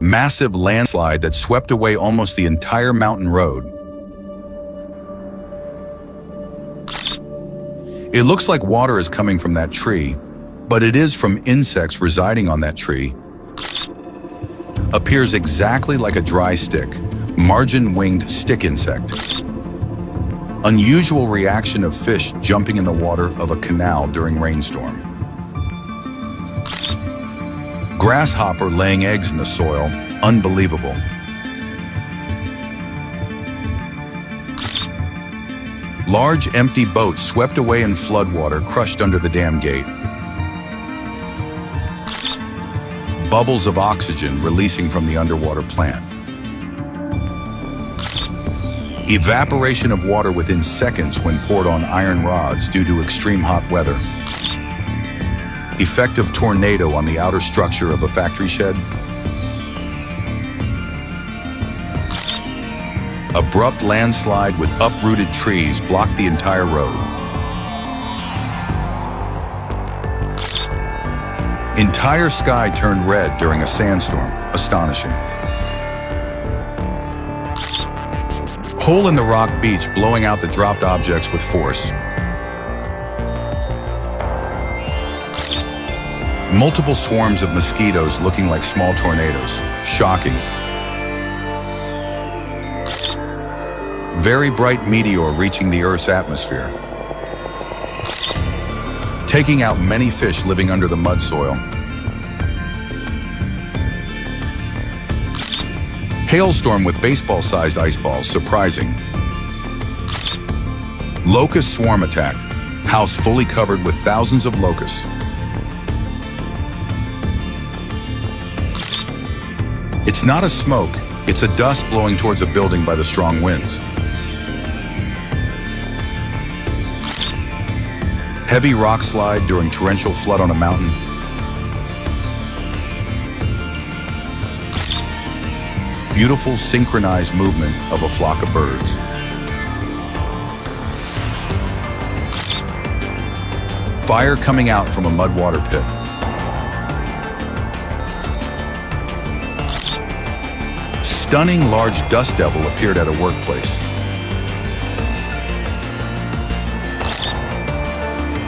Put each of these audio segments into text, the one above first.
Massive landslide that swept away almost the entire mountain road. It looks like water is coming from that tree, but it is from insects residing on that tree. Appears exactly like a dry stick, margin-winged stick insect. Unusual reaction of fish jumping in the water of a canal during rainstorm. Grasshopper laying eggs in the soil, unbelievable. Large empty boat swept away in floodwater crushed under the dam gate. Bubbles of oxygen releasing from the underwater plant. Evaporation of water within seconds when poured on iron rods due to extreme hot weather. Effect of tornado on the outer structure of a factory shed. Abrupt landslide with uprooted trees blocked the entire road. Entire sky turned red during a sandstorm. Astonishing. Hole in the rock beach blowing out the dropped objects with force. Multiple swarms of mosquitoes looking like small tornadoes. Shocking. Very bright meteor reaching the Earth's atmosphere. Taking out many fish living under the mud soil. Hailstorm with baseball-sized ice balls, surprising. Locust swarm attack. House fully covered with thousands of locusts. It's not a smoke, it's a dust blowing towards a building by the strong winds. Heavy rock slide during torrential flood on a mountain. Beautiful synchronized movement of a flock of birds. Fire coming out from a mud water pit. Stunning large dust devil appeared at a workplace.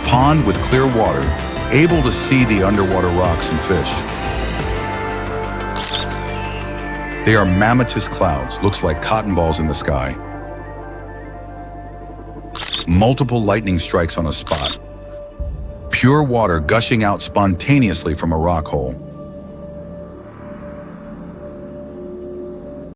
Pond with clear water, able to see the underwater rocks and fish. They are mammotus clouds, looks like cotton balls in the sky. Multiple lightning strikes on a spot. Pure water gushing out spontaneously from a rock hole.